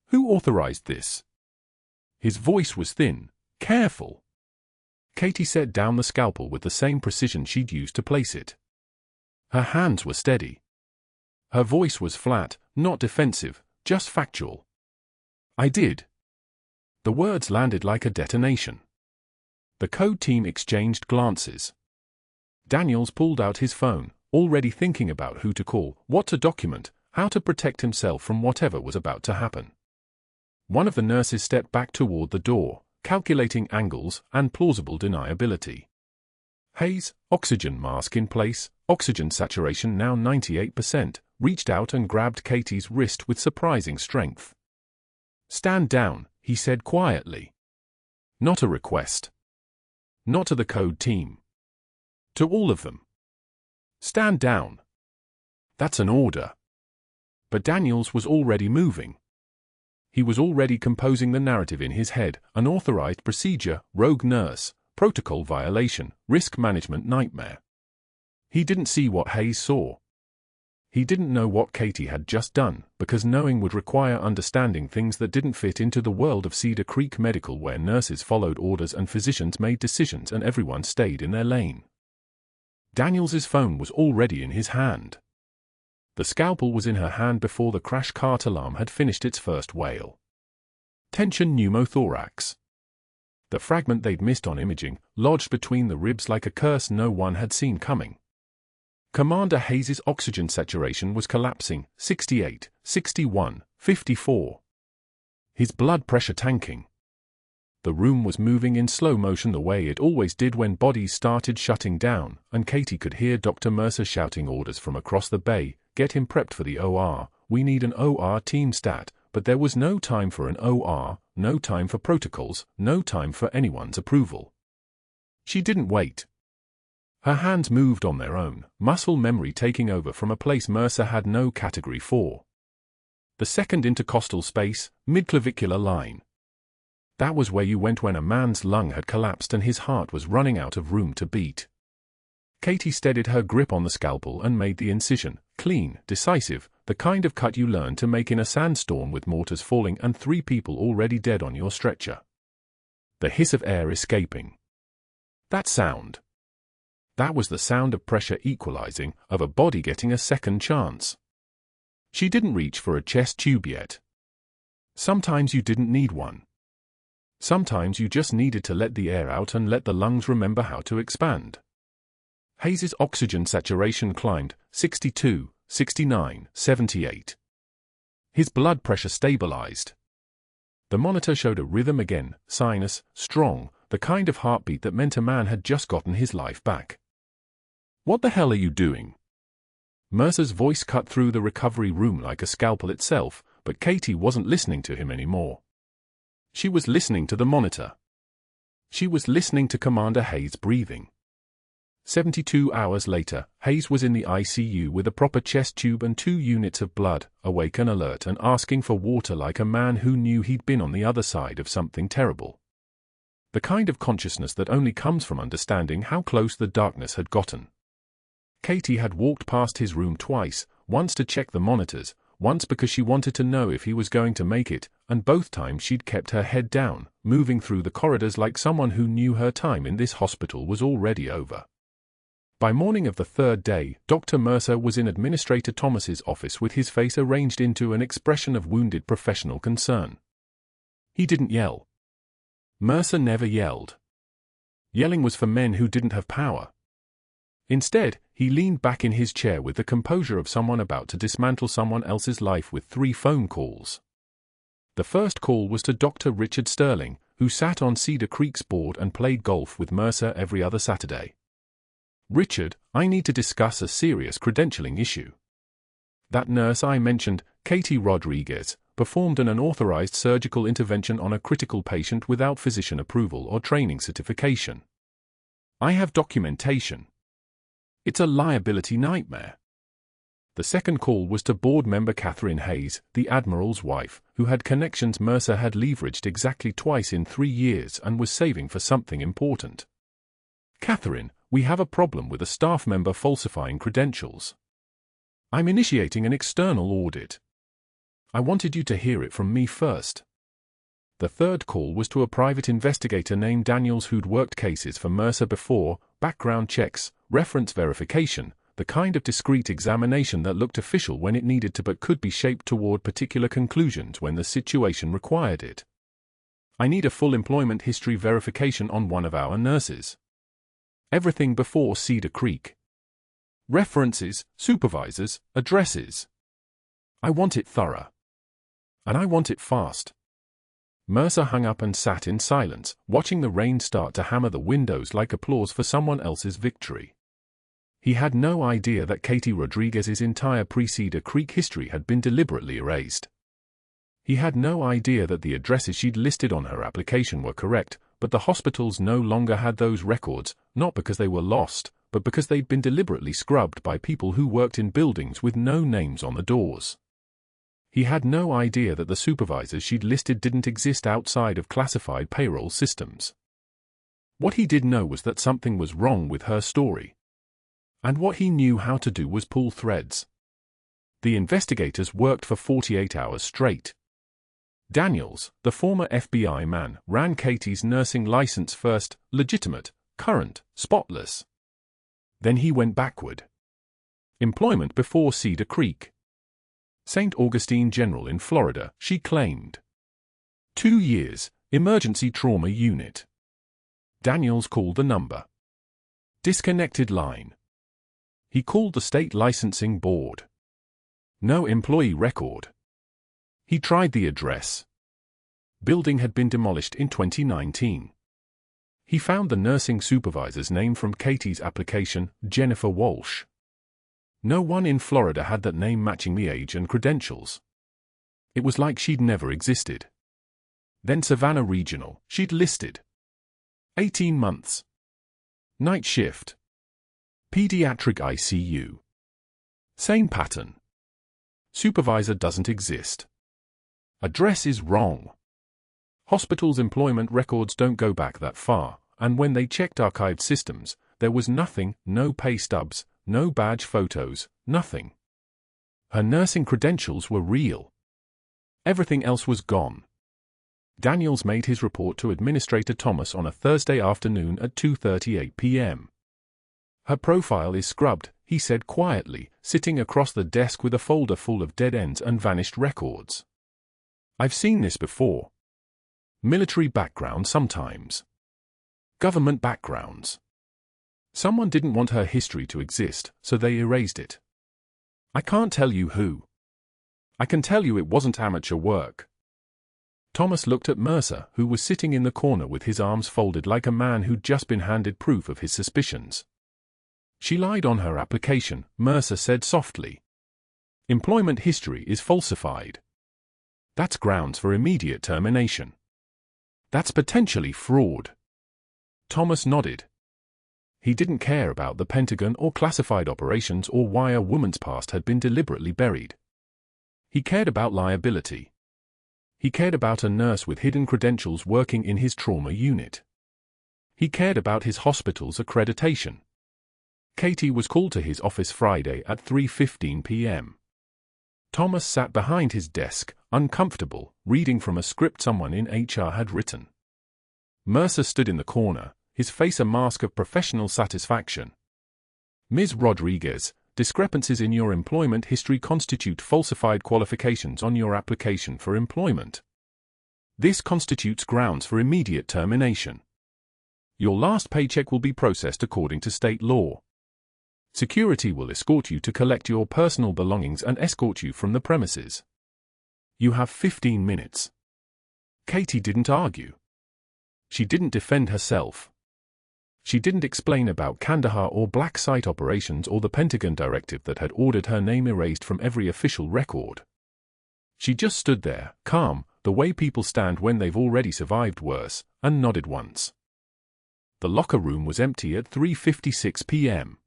Who authorized this? His voice was thin, careful. Katie set down the scalpel with the same precision she'd used to place it. Her hands were steady. Her voice was flat, not defensive, just factual. I did. The words landed like a detonation. The code team exchanged glances. Daniels pulled out his phone, already thinking about who to call, what to document, how to protect himself from whatever was about to happen. One of the nurses stepped back toward the door, calculating angles and plausible deniability. Hayes, oxygen mask in place, oxygen saturation now 98%, reached out and grabbed Katie's wrist with surprising strength. Stand down, he said quietly. Not a request. Not to the code team. To all of them. Stand down. That's an order. But Daniels was already moving. He was already composing the narrative in his head, unauthorized procedure, rogue nurse, protocol violation, risk management nightmare. He didn't see what Hayes saw. He didn't know what Katie had just done, because knowing would require understanding things that didn't fit into the world of Cedar Creek Medical where nurses followed orders and physicians made decisions and everyone stayed in their lane. Daniels's phone was already in his hand. The scalpel was in her hand before the crash cart alarm had finished its first wail. Tension pneumothorax. The fragment they'd missed on imaging, lodged between the ribs like a curse no one had seen coming. Commander Hayes's oxygen saturation was collapsing, 68, 61, 54. His blood pressure tanking. The room was moving in slow motion the way it always did when bodies started shutting down, and Katie could hear Dr. Mercer shouting orders from across the bay, get him prepped for the OR, we need an OR team stat, but there was no time for an OR, no time for protocols, no time for anyone's approval. She didn't wait. Her hands moved on their own, muscle memory taking over from a place Mercer had no category for. The second intercostal space, midclavicular line. That was where you went when a man's lung had collapsed and his heart was running out of room to beat. Katie steadied her grip on the scalpel and made the incision, clean, decisive, the kind of cut you learn to make in a sandstorm with mortars falling and 3 people already dead on your stretcher. The hiss of air escaping. That sound. That was the sound of pressure equalizing, of a body getting a second chance. She didn't reach for a chest tube yet. Sometimes you didn't need one. Sometimes you just needed to let the air out and let the lungs remember how to expand. Hayes's oxygen saturation climbed, 62, 69, 78. His blood pressure stabilized. The monitor showed a rhythm again, sinus, strong, the kind of heartbeat that meant a man had just gotten his life back. What the hell are you doing? Mercer's voice cut through the recovery room like a scalpel itself, but Katie wasn't listening to him anymore. She was listening to the monitor. She was listening to Commander Hayes' breathing. 72 hours later, Hayes was in the ICU with a proper chest tube and 2 units of blood, awake and alert and asking for water like a man who knew he'd been on the other side of something terrible. The kind of consciousness that only comes from understanding how close the darkness had gotten. Katie had walked past his room twice, once to check the monitors, once because she wanted to know if he was going to make it, and both times she'd kept her head down, moving through the corridors like someone who knew her time in this hospital was already over. By morning of the 3rd day, Dr. Mercer was in Administrator Thomas's office with his face arranged into an expression of wounded professional concern. He didn't yell. Mercer never yelled. Yelling was for men who didn't have power. Instead, he leaned back in his chair with the composure of someone about to dismantle someone else's life with 3 phone calls. The first call was to Dr. Richard Sterling, who sat on Cedar Creek's board and played golf with Mercer every other Saturday. "Richard, I need to discuss a serious credentialing issue. That nurse I mentioned, Katie Rodriguez, performed an unauthorized surgical intervention on a critical patient without physician approval or training certification. I have documentation. It's a liability nightmare." The second call was to board member Catherine Hayes, the Admiral's wife, who had connections Mercer had leveraged exactly twice in 3 years and was saving for something important. "Catherine, we have a problem with a staff member falsifying credentials. I'm initiating an external audit. I wanted you to hear it from me first." The third call was to a private investigator named Daniels who'd worked cases for Mercer before, background checks, reference verification, the kind of discreet examination that looked official when it needed to but could be shaped toward particular conclusions when the situation required it. "I need a full employment history verification on one of our nurses. Everything before Cedar Creek. References, supervisors, addresses. I want it thorough. And I want it fast." Mercer hung up and sat in silence, watching the rain start to hammer the windows like applause for someone else's victory. He had no idea that Katie Rodriguez's entire pre-Cedar Creek history had been deliberately erased. He had no idea that the addresses she'd listed on her application were correct, but the hospitals no longer had those records, not because they were lost, but because they'd been deliberately scrubbed by people who worked in buildings with no names on the doors. He had no idea that the supervisors she'd listed didn't exist outside of classified payroll systems. What he did know was that something was wrong with her story. And what he knew how to do was pull threads. The investigators worked for 48 hours straight. Daniels, the former FBI man, ran Katie's nursing license first, legitimate, current, spotless. Then he went backward. Employment before Cedar Creek. St. Augustine General in Florida, she claimed. 2 years, emergency trauma unit. Daniels called the number. Disconnected line. He called the state licensing board. No employee record. He tried the address. Building had been demolished in 2019. He found the nursing supervisor's name from Katie's application, Jennifer Walsh. No one in Florida had that name matching the age and credentials. It was like she'd never existed. Then Savannah Regional, she'd listed. 18 months. Night shift. Pediatric ICU. Same pattern. Supervisor doesn't exist. Address is wrong. Hospitals' employment records don't go back that far, and when they checked archived systems, there was nothing, no pay stubs, no badge photos, nothing. Her nursing credentials were real. Everything else was gone. Daniels made his report to Administrator Thomas on a Thursday afternoon at 2:38 p.m. "Her profile is scrubbed," he said quietly, sitting across the desk with a folder full of dead ends and vanished records. "I've seen this before. Military background sometimes. Government backgrounds. Someone didn't want her history to exist, so they erased it. I can't tell you who. I can tell you it wasn't amateur work." Thomas looked at Mercer, who was sitting in the corner with his arms folded like a man who'd just been handed proof of his suspicions. "She lied on her application," Mercer said softly. "Employment history is falsified. That's grounds for immediate termination. That's potentially fraud." Thomas nodded. He didn't care about the Pentagon or classified operations or why a woman's past had been deliberately buried. He cared about liability. He cared about a nurse with hidden credentials working in his trauma unit. He cared about his hospital's accreditation. Katie was called to his office Friday at 3:15 p.m. Thomas sat behind his desk, uncomfortable, reading from a script someone in HR had written. Mercer stood in the corner, his face a mask of professional satisfaction. Ms. Rodriguez, discrepancies in your employment history constitute falsified qualifications on your application for employment. This constitutes grounds for immediate termination. Your last paycheck will be processed according to state law. Security will escort you to collect your personal belongings and escort you from the premises. You have 15 minutes. Katie didn't argue. She didn't defend herself. She didn't explain about Kandahar or black site operations or the Pentagon directive that had ordered her name erased from every official record. She just stood there, calm, the way people stand when they've already survived worse, and nodded once. The locker room was empty at 3:56 p.m.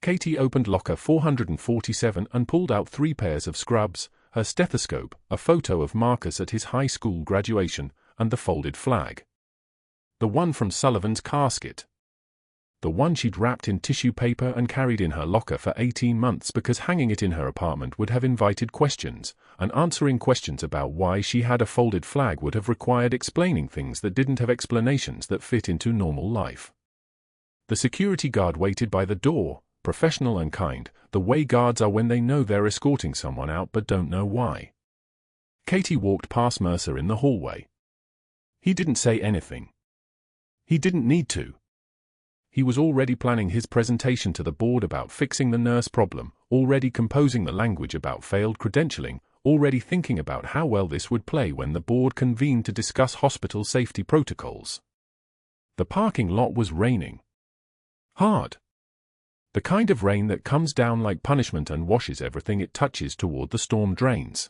Katie opened locker 447 and pulled out 3 pairs of scrubs, her stethoscope, a photo of Marcus at his high school graduation, and the folded flag. The one from Sullivan's casket. The one she'd wrapped in tissue paper and carried in her locker for 18 months because hanging it in her apartment would have invited questions, and answering questions about why she had a folded flag would have required explaining things that didn't have explanations that fit into normal life. The security guard waited by the door, professional and kind, the way guards are when they know they're escorting someone out but don't know why. Katie walked past Mercer in the hallway. He didn't say anything. He didn't need to. He was already planning his presentation to the board about fixing the nurse problem, already composing the language about failed credentialing, already thinking about how well this would play when the board convened to discuss hospital safety protocols. The parking lot was raining. Hard. The kind of rain that comes down like punishment and washes everything it touches toward the storm drains.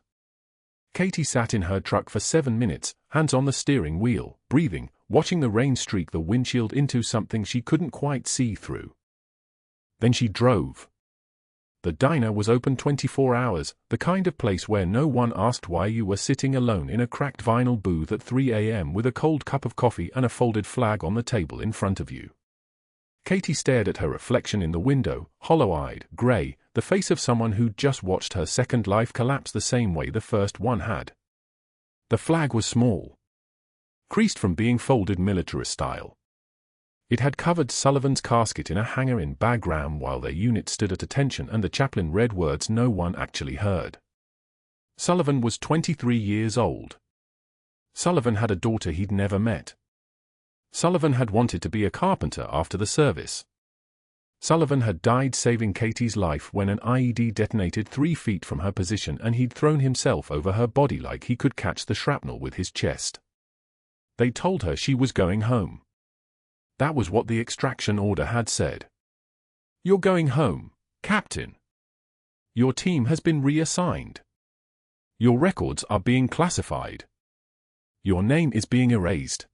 Katie sat in her truck for 7 minutes, hands on the steering wheel, breathing, watching the rain streak the windshield into something she couldn't quite see through. Then she drove. The diner was open 24 hours, the kind of place where no one asked why you were sitting alone in a cracked vinyl booth at 3 a.m. with a cold cup of coffee and a folded flag on the table in front of you. Katie stared at her reflection in the window, hollow-eyed, grey, the face of someone who'd just watched her second life collapse the same way the first one had. The flag was small. Creased from being folded militarist style. It had covered Sullivan's casket in a hangar in Bagram while their unit stood at attention and the chaplain read words no one actually heard. Sullivan was 23 years old. Sullivan had a daughter he'd never met. Sullivan had wanted to be a carpenter after the service. Sullivan had died saving Katie's life when an IED detonated 3 feet from her position and he'd thrown himself over her body like he could catch the shrapnel with his chest. They told her she was going home. That was what the extraction order had said. "You're going home, Captain. Your team has been reassigned. Your records are being classified. Your name is being erased.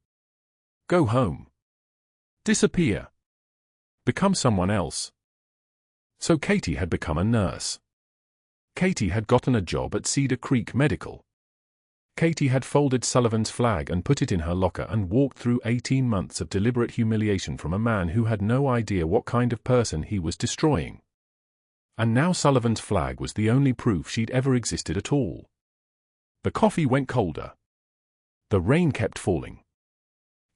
Go home. Disappear. Become someone else." So Katie had become a nurse. Katie had gotten a job at Cedar Creek Medical. Katie had folded Sullivan's flag and put it in her locker and walked through 18 months of deliberate humiliation from a man who had no idea what kind of person he was destroying. And now Sullivan's flag was the only proof she'd ever existed at all. The coffee went colder. The rain kept falling.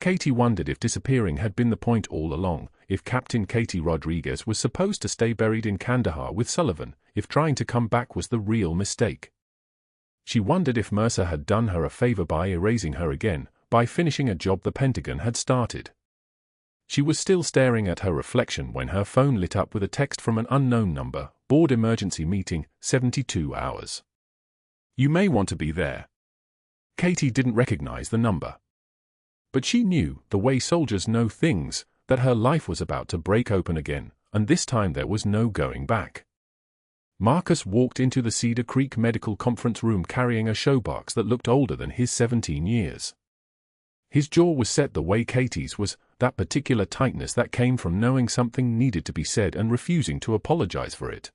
Katie wondered if disappearing had been the point all along, if Captain Katie Rodriguez was supposed to stay buried in Kandahar with Sullivan, if trying to come back was the real mistake. She wondered if Mercer had done her a favor by erasing her again, by finishing a job the Pentagon had started. She was still staring at her reflection when her phone lit up with a text from an unknown number, "Board emergency meeting, 72 hours. You may want to be there." Katie didn't recognize the number. But she knew, the way soldiers know things, that her life was about to break open again, and this time there was no going back. Marcus walked into the Cedar Creek Medical conference room carrying a showbox that looked older than his 17 years. His jaw was set the way Katie's was, that particular tightness that came from knowing something needed to be said and refusing to apologize for it.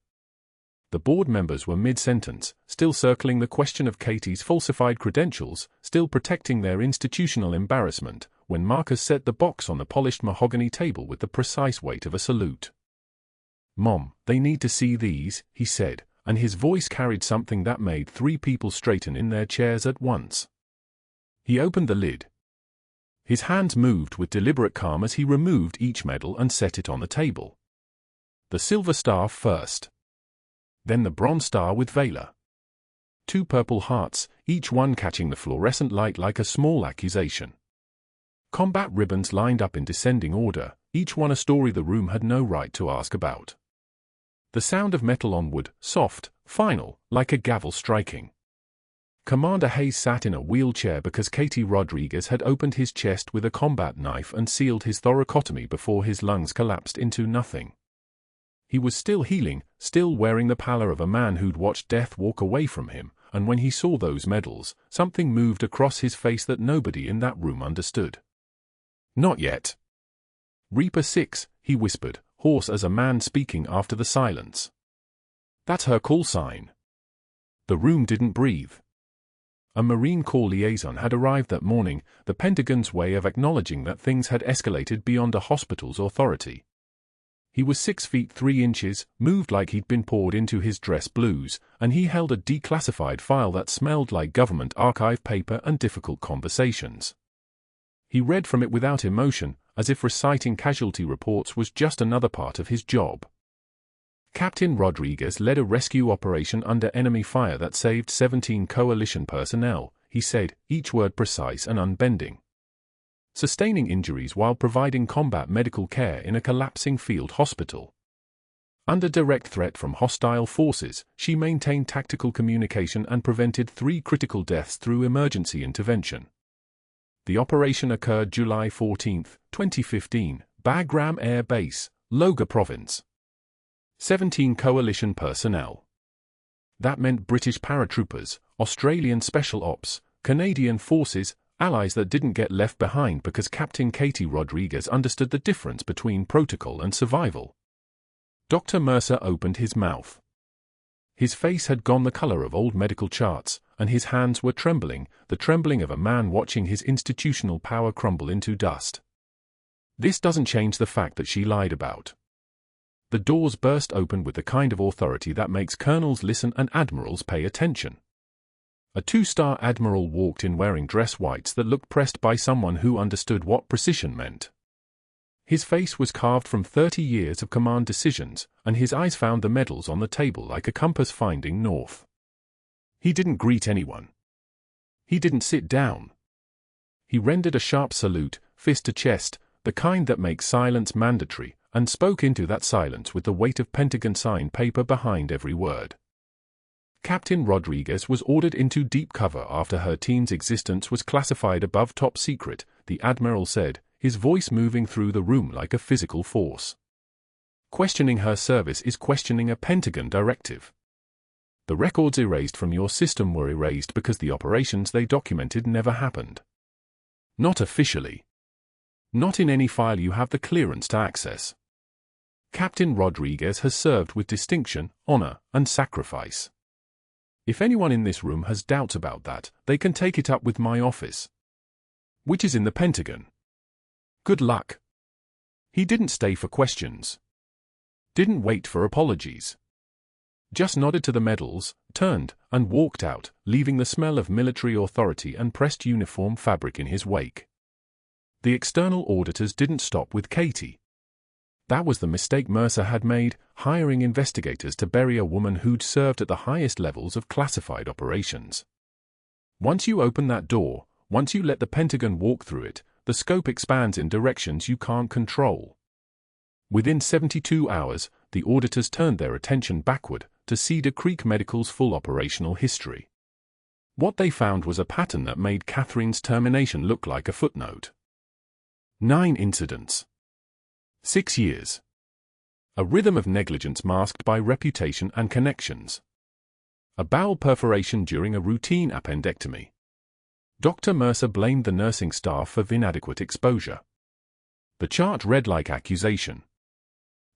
The board members were mid-sentence, still circling the question of Katie's falsified credentials, still protecting their institutional embarrassment, when Marcus set the box on the polished mahogany table with the precise weight of a salute. "Mom, they need to see these," he said, and his voice carried something that made 3 people straighten in their chairs at once. He opened the lid. His hands moved with deliberate calm as he removed each medal and set it on the table. The silver star first. Then the bronze star with Valor. 2 purple hearts, each one catching the fluorescent light like a small accusation. Combat ribbons lined up in descending order, each one a story the room had no right to ask about. The sound of metal on wood, soft, final, like a gavel striking. Commander Hayes sat in a wheelchair because Katie Rodriguez had opened his chest with a combat knife and sealed his thoracotomy before his lungs collapsed into nothing. He was still healing, still wearing the pallor of a man who'd watched death walk away from him, and when he saw those medals, something moved across his face that nobody in that room understood. "Not yet." "Reaper 6, he whispered, hoarse as a man speaking after the silence. "That's her call sign." The room didn't breathe. A Marine Corps liaison had arrived that morning, the Pentagon's way of acknowledging that things had escalated beyond a hospital's authority. He was 6 feet 3 inches, moved like he'd been poured into his dress blues, and he held a declassified file that smelled like government archive paper and difficult conversations. He read from it without emotion, as if reciting casualty reports was just another part of his job. Captain Rodriguez led a rescue operation under enemy fire that saved 17 coalition personnel, he said, each word precise and unbending. Sustaining injuries while providing combat medical care in a collapsing field hospital. Under direct threat from hostile forces, she maintained tactical communication and prevented 3 critical deaths through emergency intervention. The operation occurred July 14, 2015, Bagram Air Base, Loga Province. 17 coalition personnel. That meant British paratroopers, Australian Special Ops, Canadian forces, allies that didn't get left behind because Captain Katie Rodriguez understood the difference between protocol and survival. Dr. Mercer opened his mouth. His face had gone the color of old medical charts, and his hands were trembling, the trembling of a man watching his institutional power crumble into dust. "This doesn't change the fact that she lied about." The doors burst open with the kind of authority that makes colonels listen and admirals pay attention. A 2-star admiral walked in wearing dress whites that looked pressed by someone who understood what precision meant. His face was carved from 30 years of command decisions, and his eyes found the medals on the table like a compass finding north. He didn't greet anyone. He didn't sit down. He rendered a sharp salute, fist to chest, the kind that makes silence mandatory, and spoke into that silence with the weight of Pentagon sign paper behind every word. Captain Rodriguez was ordered into deep cover after her team's existence was classified above top secret, the admiral said, his voice moving through the room like a physical force. "Questioning her service is questioning a Pentagon directive. The records erased from your system were erased because the operations they documented never happened. Not officially. Not in any file you have the clearance to access. Captain Rodriguez has served with distinction, honor, and sacrifice. If anyone in this room has doubts about that, they can take it up with my office, which is in the Pentagon. Good luck." He didn't stay for questions. Didn't wait for apologies. Just nodded to the medals, turned, and walked out, leaving the smell of military authority and pressed uniform fabric in his wake. The external auditors didn't stop with Katie. That was the mistake Mercer had made, hiring investigators to bury a woman who'd served at the highest levels of classified operations. Once you open that door, once you let the Pentagon walk through it, the scope expands in directions you can't control. Within 72 hours, the auditors turned their attention backward to Cedar Creek Medical's full operational history. What they found was a pattern that made Catherine's termination look like a footnote. 9 incidents. 6 years. A rhythm of negligence masked by reputation and connections. A bowel perforation during a routine appendectomy. Dr. Mercer blamed the nursing staff for inadequate exposure. The chart read like accusation.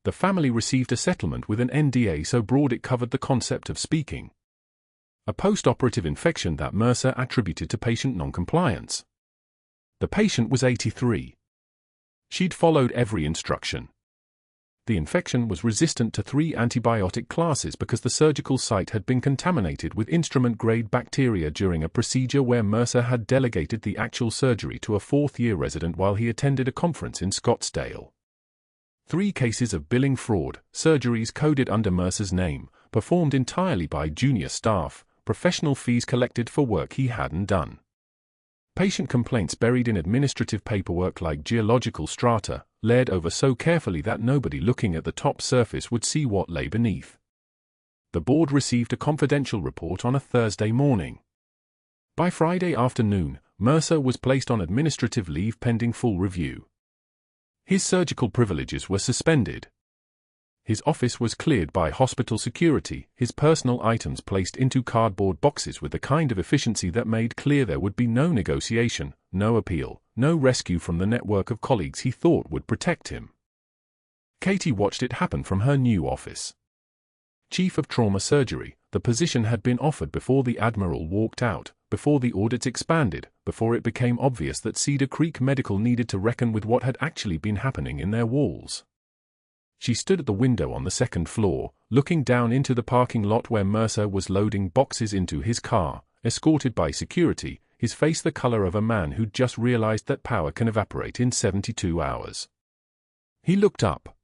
The family received a settlement with an NDA so broad it covered the concept of speaking. A post-operative infection that Mercer attributed to patient noncompliance. The patient was 83. She'd followed every instruction. The infection was resistant to 3 antibiotic classes because the surgical site had been contaminated with instrument-grade bacteria during a procedure where Mercer had delegated the actual surgery to a fourth-year resident while he attended a conference in Scottsdale. 3 cases of billing fraud, surgeries coded under Mercer's name, performed entirely by junior staff, professional fees collected for work he hadn't done. Patient complaints buried in administrative paperwork like geological strata, layered over so carefully that nobody looking at the top surface would see what lay beneath. The board received a confidential report on a Thursday morning. By Friday afternoon, Mercer was placed on administrative leave pending full review. His surgical privileges were suspended. His office was cleared by hospital security, his personal items placed into cardboard boxes with the kind of efficiency that made clear there would be no negotiation, no appeal, no rescue from the network of colleagues he thought would protect him. Katie watched it happen from her new office. Chief of Trauma Surgery, the position had been offered before the Admiral walked out, before the audits expanded, before it became obvious that Cedar Creek Medical needed to reckon with what had actually been happening in their walls. She stood at the window on the second floor, looking down into the parking lot where Mercer was loading boxes into his car, escorted by security, his face the color of a man who'd just realized that power can evaporate in 72 hours. He looked up.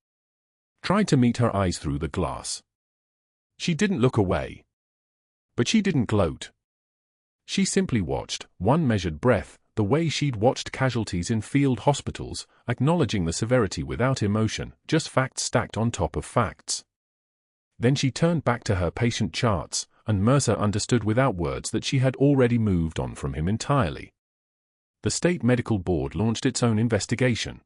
Tried to meet her eyes through the glass. She didn't look away. But she didn't gloat. She simply watched, one measured breath, the way she'd watched casualties in field hospitals, acknowledging the severity without emotion, just facts stacked on top of facts. Then she turned back to her patient charts, and Mercer understood without words that she had already moved on from him entirely. The state medical board launched its own investigation.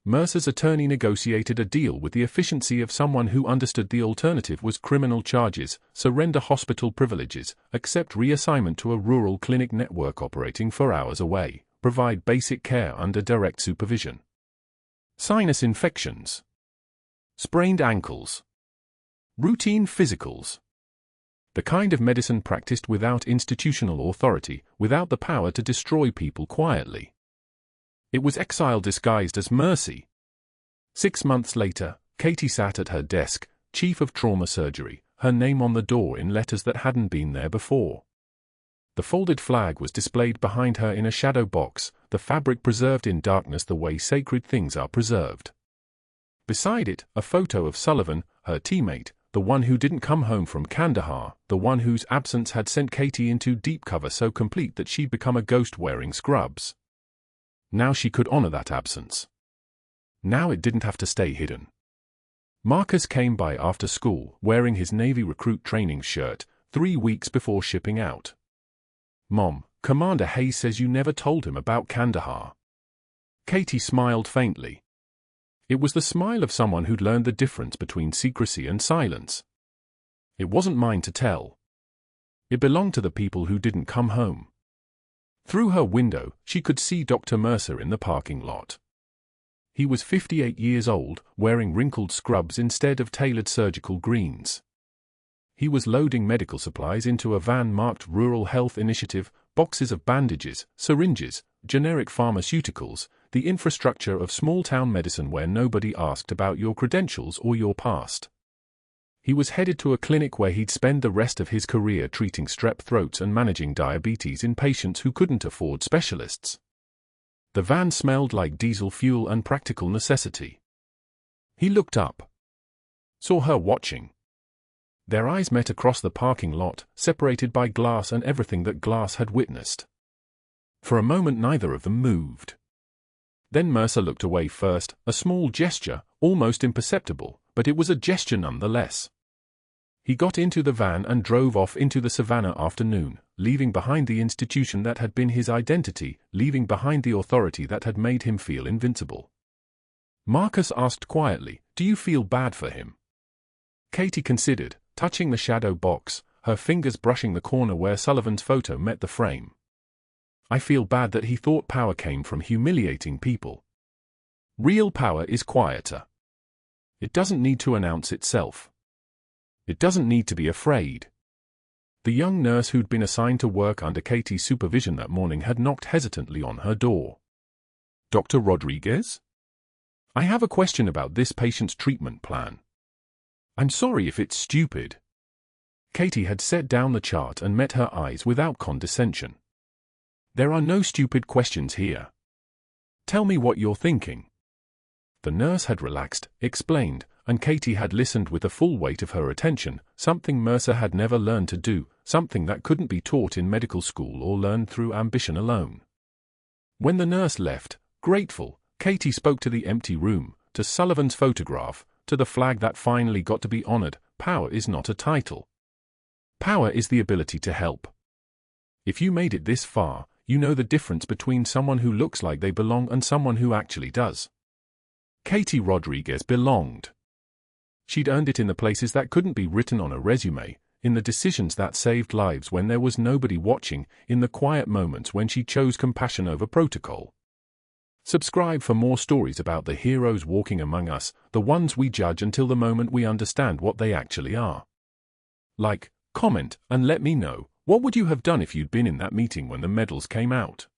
Mercer's attorney negotiated a deal with the efficiency of someone who understood the alternative was criminal charges, surrender hospital privileges, accept reassignment to a rural clinic network operating 4 hours away, provide basic care under direct supervision. Sinus infections. Sprained ankles. Routine physicals. The kind of medicine practiced without institutional authority, without the power to destroy people quietly. It was exile disguised as mercy. 6 months later, Katie sat at her desk, Chief of Trauma Surgery, her name on the door in letters that hadn't been there before. The folded flag was displayed behind her in a shadow box, the fabric preserved in darkness the way sacred things are preserved. Beside it, a photo of Sullivan, her teammate, the one who didn't come home from Kandahar, the one whose absence had sent Katie into deep cover so complete that she'd become a ghost wearing scrubs. Now she could honor that absence. Now it didn't have to stay hidden. Marcus came by after school, wearing his Navy recruit training shirt, 3 weeks before shipping out. "Mom, Commander Hayes says you never told him about Kandahar." Katie smiled faintly. It was the smile of someone who'd learned the difference between secrecy and silence. It wasn't mine to tell. It belonged to the people who didn't come home. Through her window, she could see Dr. Mercer in the parking lot. He was 58 years old, wearing wrinkled scrubs instead of tailored surgical greens. He was loading medical supplies into a van marked Rural Health Initiative, boxes of bandages, syringes, generic pharmaceuticals, the infrastructure of small-town medicine where nobody asked about your credentials or your past. He was headed to a clinic where he'd spend the rest of his career treating strep throats and managing diabetes in patients who couldn't afford specialists. The van smelled like diesel fuel and practical necessity. He looked up. Saw her watching. Their eyes met across the parking lot, separated by glass and everything that glass had witnessed. For a moment neither of them moved. Then Mercer looked away first, a small gesture, almost imperceptible, but it was a gesture nonetheless. He got into the van and drove off into the Savannah afternoon, leaving behind the institution that had been his identity, leaving behind the authority that had made him feel invincible. Marcus asked quietly, "Do you feel bad for him?" Katie considered, touching the shadow box, her fingers brushing the corner where Sullivan's photo met the frame. "I feel bad that he thought power came from humiliating people." Real power is quieter. It doesn't need to announce itself. It doesn't need to be afraid. The young nurse who'd been assigned to work under Katie's supervision that morning had knocked hesitantly on her door. "Dr. Rodriguez? I have a question about this patient's treatment plan. I'm sorry if it's stupid." Katie had set down the chart and met her eyes without condescension. "There are no stupid questions here. Tell me what you're thinking." The nurse had relaxed, explained, and Katie had listened with the full weight of her attention, something Mercer had never learned to do, something that couldn't be taught in medical school or learned through ambition alone. When the nurse left, grateful, Katie spoke to the empty room, to Sullivan's photograph, to the flag that finally got to be honored. Power is not a title. Power is the ability to help. If you made it this far, you know the difference between someone who looks like they belong and someone who actually does. Katie Rodriguez belonged. She'd earned it in the places that couldn't be written on a resume, in the decisions that saved lives when there was nobody watching, in the quiet moments when she chose compassion over protocol. Subscribe for more stories about the heroes walking among us, the ones we judge until the moment we understand what they actually are. Like, comment, and let me know, what would you have done if you'd been in that meeting when the medals came out?